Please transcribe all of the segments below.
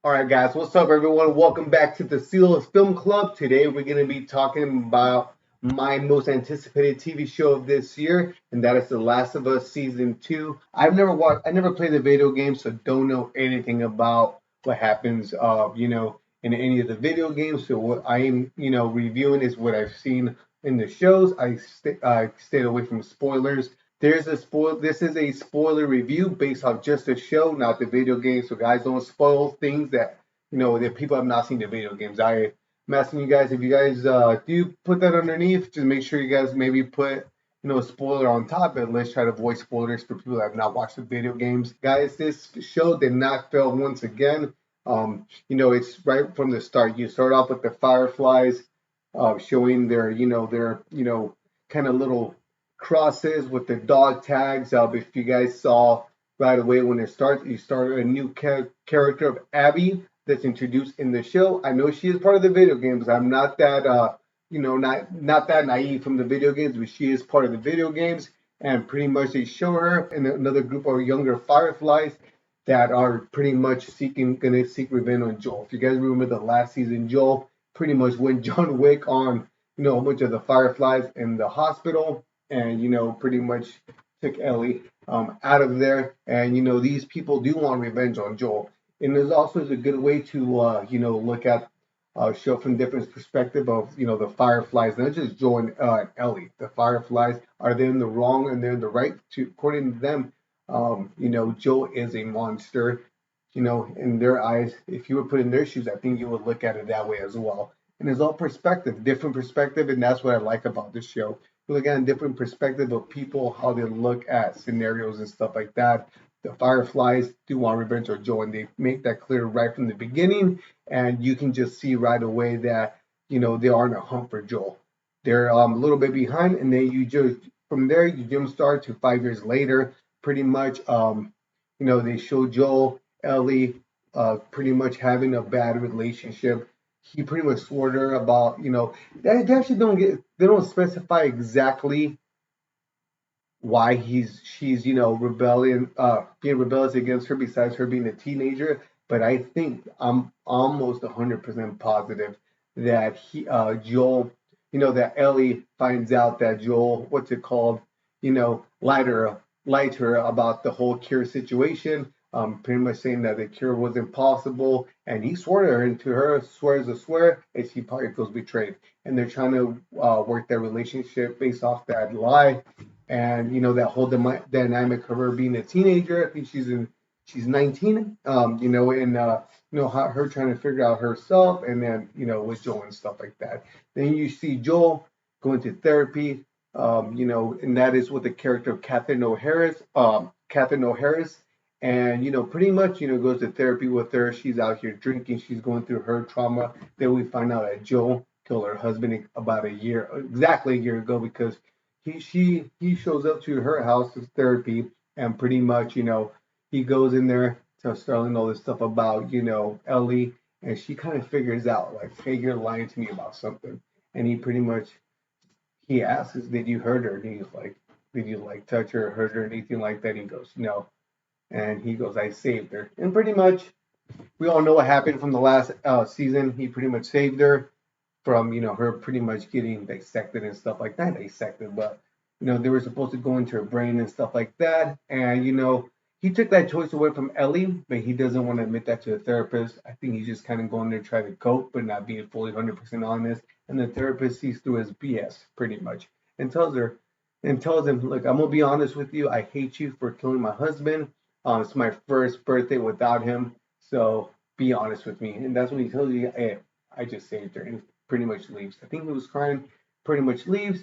All right, guys, what's up, everyone? Welcome back to the Seal Film Club. Today, we're going to be talking about my most anticipated TV show of this year, and that is The Last of Us Season 2. I never played the video game, so don't know anything about what happens, in any of the video games. So, what I am, reviewing is what I've seen in the shows. I stayed away from spoilers. This is a spoiler review based off just the show, not the video game. So guys, don't spoil things that people have not seen the video games. I'm asking you guys if you guys do put that underneath. Just make sure you guys maybe put a spoiler on top, and let's try to avoid spoilers for people that have not watched the video games. Guys, this show did not fail once again. It's right from the start. You start off with the Fireflies, showing their kind of little crosses with the dog tags. If you guys saw right away when it starts, you start a new character of Abby that's introduced in the show. I know she is part of the video games. I'm not that not that naive from the video games, but she is part of the video games. And pretty much they show her and another group of younger Fireflies that are pretty much gonna seek revenge on Joel. If you guys remember the last season, Joel pretty much went John Wick on a bunch of the Fireflies in the hospital, and pretty much took Ellie out of there. And these people do want revenge on Joel, and there's also a good way to look at show from different perspective of the Fireflies, not just Joel and Ellie. The Fireflies, are they in the wrong and they're in the right? To according to them, Joel is a monster. In their eyes, if you were put in their shoes, I think you would look at it that way as well. And it's all perspective, different perspective, and that's what I like about this show. You look at a different perspective of people, how they look at scenarios and stuff like that. The Fireflies do want revenge on Joel, and they make that clear right from the beginning. And you can just see right away that they are in a hunt for Joel. They're a little bit behind, and then you just from there you jump start to 5 years later. Pretty much, they show Joel, Ellie, pretty much having a bad relationship. He pretty much swore to her about, they actually they don't specify exactly why she's rebellion being rebellious against her besides her being a teenager. But I think I'm almost 100% positive that he Joel, that Ellie finds out that Joel, what's it called, lied to her about the whole cure situation, pretty much saying that the cure was impossible, and he swore to her, and to her swears a swear, and she probably feels betrayed, and they're trying to work their relationship based off that lie. And that whole dynamic of her being a teenager. I think she's 19. And her trying to figure out herself, and then with Joel and stuff like that. Then you see Joel going to therapy. And that is with the character of Catherine O'Harris, and pretty much goes to therapy with her. She's out here drinking. She's going through her trauma. Then we find out that Joel killed her husband about exactly a year ago, because he shows up to her house of therapy, and pretty much he goes in there to start learning all this stuff about Ellie, and she kind of figures out like, hey, you're lying to me about something. And he pretty much he asks, did you hurt her? And he's like, did you like touch her, hurt her, anything like that? He goes, no. And he goes, I saved her. And pretty much we all know what happened from the last season. He pretty much saved her from her pretty much getting dissected and stuff like that. Dissected, but they were supposed to go into her brain and stuff like that. And he took that choice away from Ellie, but he doesn't want to admit that to the therapist. I think he's just kind of going there trying to cope, but not being fully 100% honest. And the therapist sees through his BS pretty much, and tells him, look, I'm gonna be honest with you. I hate you for killing my husband. It's my first birthday without him, so be honest with me. And that's when he tells you, hey, I just saved her, and pretty much leaves. I think he was crying, pretty much leaves,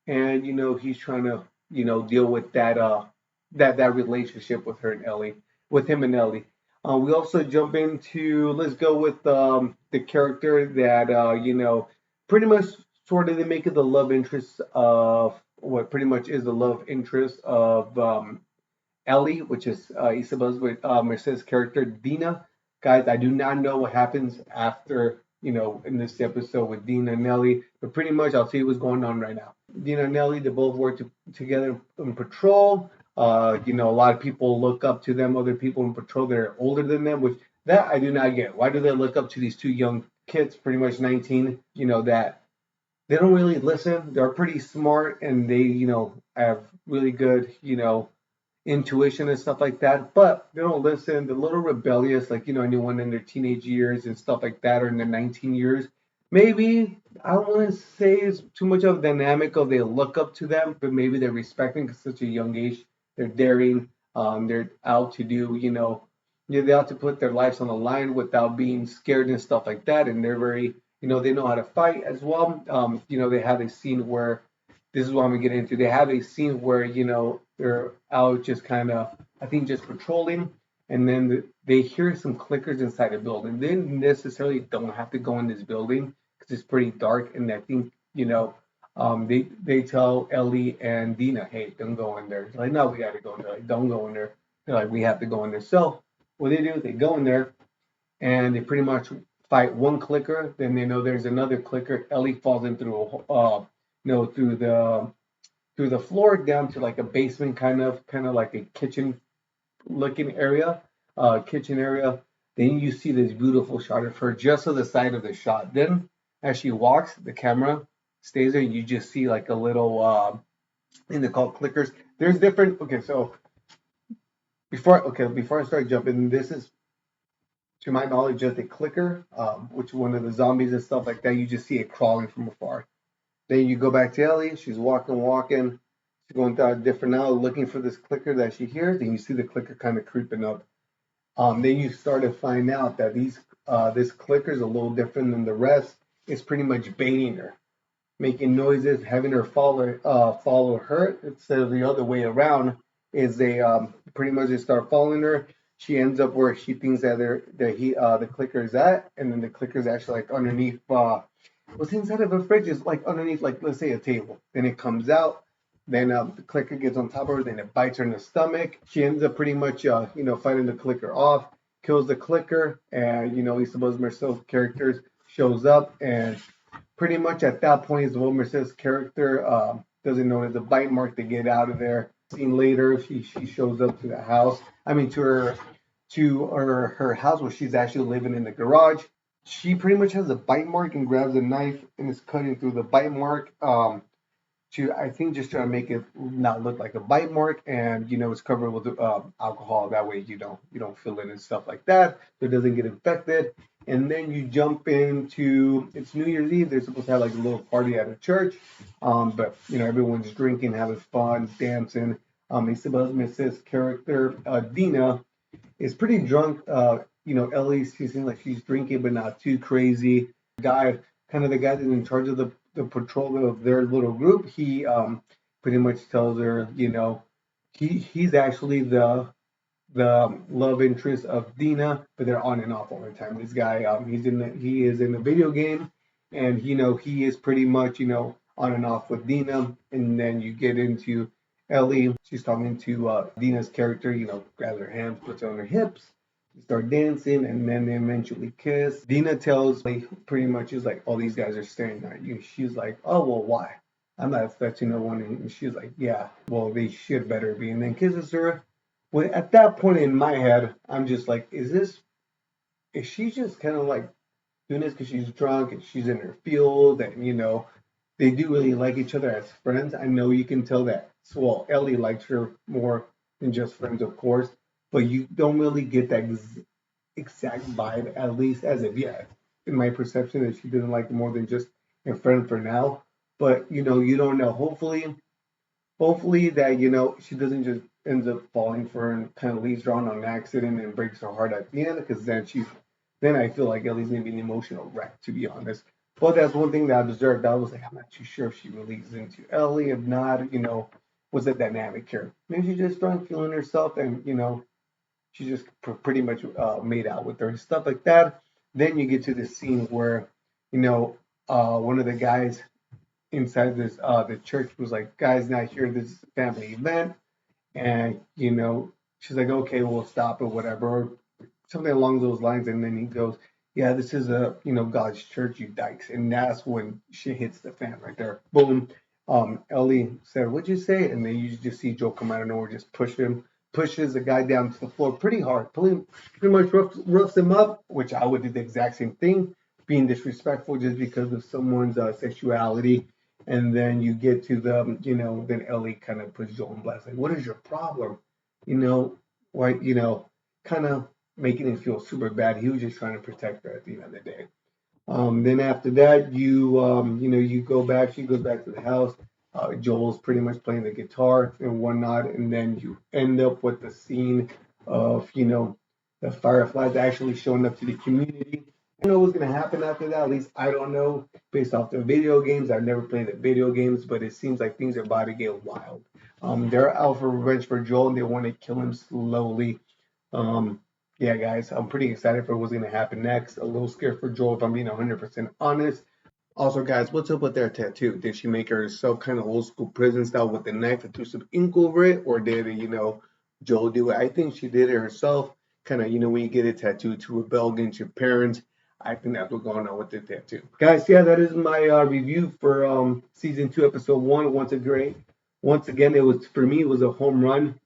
and he's trying to deal with that relationship with her and Ellie, with him and Ellie. We also jump into, let's go with the character that pretty much sort of they make it the love interest of what pretty much is the love interest of Ellie, which is Isabel Merced's character, Dina. Guys, I do not know what happens after, in this episode with Dina and Ellie, but pretty much I'll see what's going on right now. Dina and Ellie, they both work together in patrol. A lot of people look up to them, other people in patrol that are older than them, which That I do not get. Why do they look up to these two young kids, pretty much 19, that they don't really listen. They're pretty smart and they, have really good, intuition and stuff like that, but they don't listen. They're a little rebellious, like, anyone in their teenage years and stuff like that, or in their 19 years. Maybe I don't want to say it's too much of a dynamic of they look up to them, but maybe they're respecting at such a young age. They're daring. They're out to do, they have to put their lives on the line without being scared and stuff like that. And they're very, they know how to fight as well. They have a scene where this is what I'm gonna get into. They have a scene where they're out just kind of, I think, just patrolling, and then they hear some clickers inside the building. They necessarily don't have to go in this building because it's pretty dark, and I think they tell Ellie and Dina, hey, don't go in there. They're like, no, we got to go in there. Like, don't go in there. They're like, we have to go in there. So what they do, they go in there and they pretty much fight one clicker. Then they know there's another clicker. Ellie falls in through through the floor down to like a basement kind of like a kitchen area. Then you see this beautiful shot of her just to the side of the shot. Then as she walks, the camera stays there. You just see like a little thing they call clickers. There's different. Okay, so before I start jumping, this is to my knowledge just a clicker, which one of the zombies and stuff like that. You just see it crawling from afar. Then you go back to Ellie. She's walking. She's going through a different now, looking for this clicker that she hears. And you see the clicker kind of creeping up. Then you start to find out that this clicker is a little different than the rest. It's pretty much baiting her, making noises, having her follow her instead of the other way around. Is they pretty much they start following her. She ends up where she thinks the clicker is at, and then the clicker is actually like underneath what's inside of a fridge is like underneath, like let's say a table. Then it comes out. Then the clicker gets on top of her. Then it bites her in the stomach. She ends up pretty much, fighting the clicker off, kills the clicker, and Isabel Merced's character shows up, and pretty much at that point, Isabel Merced's character doesn't notice the bite mark. They get out of there. Seen later, she shows up to the house. I mean, to her house where she's actually living in the garage. She pretty much has a bite mark and grabs a knife and is cutting through the bite mark. To I think just trying to make it not look like a bite mark, and it's covered with alcohol. That way you don't feel it and stuff like that, so it doesn't get infected. And then you jump into it's New Year's Eve. They're supposed to have like a little party at a church, but everyone's drinking, having fun, dancing. Isabel Mrs. character Dina is pretty drunk. Ellie, she seems like she's drinking, but not too crazy. The guy that's in charge of the patrol of their little group, he pretty much tells her, he's actually the love interest of Dina, but they're on and off all the time. This guy, he is in a video game, and he is pretty much on and off with Dina, and then you get into Ellie. She's talking to Dina's character, grabs her hands, puts it on her hips. They start dancing, and then they eventually kiss. Dina tells me pretty much is like, all these guys are staring at you. She's like, oh well, why? I'm not expecting no one. And she's like, yeah, well they should better be. And then kisses her. Well, at that point in my head, I'm just like, is she just kind of like doing this because she's drunk and she's in her field and they do really like each other as friends. I know you can tell that. So, well, Ellie likes her more than just friends, of course, but you don't really get that exact vibe, at least as of yet. In my perception, that she doesn't like more than just a friend for now. But you don't know. Hopefully that she doesn't just ends up falling for her and kind of leaves her on an accident and breaks her heart at the end, because then I feel like Ellie's gonna be an emotional wreck, to be honest. But that's one thing that I observed. I was like, I'm not too sure if she really is into Ellie. If not, was a dynamic here. Maybe she's just drunk, feeling herself, and she just pretty much made out with her and stuff like that. Then you get to the scene where one of the guys inside this the church was like, guys, not here. This is a family event, and she's like, okay, we'll stop or whatever, something along those lines. And then he goes, yeah, this is a God's church, you dykes. And that's when shit hits the fan right there. Boom. Ellie said, what'd you say? And then you just see Joe come out of nowhere, just push him, pushes the guy down to the floor pretty hard, pretty much roughs him up, which I would do the exact same thing, being disrespectful just because of someone's sexuality. And then you get to then Ellie kind of puts Joel in blast, like, what is your problem? You know, why, kind of making him feel super bad. He was just trying to protect her at the end of the day. Then after that, you go back. She goes back to the house. Joel's pretty much playing the guitar and whatnot, and then you end up with the scene of the Fireflies actually showing up to the community. I don't know what's gonna happen after that. At least I don't know based off the video games. I've never played the video games, but it seems like things are about to get wild. They're out for revenge for Joel, and they want to kill him slowly. Um, yeah, guys, I'm pretty excited for what's going to happen next. A little scared for Joel, if I'm being 100% honest. Also, guys, what's up with their tattoo? Did she make herself kind of old school prison style with the knife and threw some ink over it? Or did, Joel do it? I think she did it herself. Kind of, when you get a tattoo to rebel against your parents. I think that's what's going on with the tattoo. Guys, yeah, that is my review for season 2, episode 1. Once again, it was, for me, it was a home run.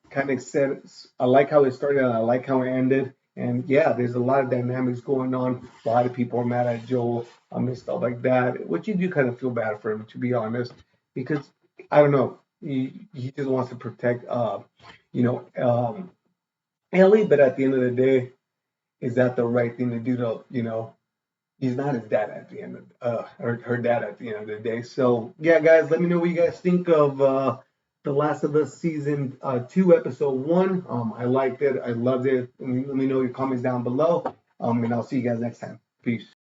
Kind of said, I like how it started, and I like how it ended. And yeah, there's a lot of dynamics going on. A lot of people are mad at Joel and stuff like that, which you do kind of feel bad for him, to be honest, because I don't know, he just wants to protect, you know, um, Ellie, but at the end of the day, is that the right thing to do? He's not his dad at the end of her dad at the end of the day. So yeah, guys, let me know what you guys think of The Last of Us season 2, episode 1. I liked it. I loved it. Let me know your comments down below. And I'll see you guys next time. Peace.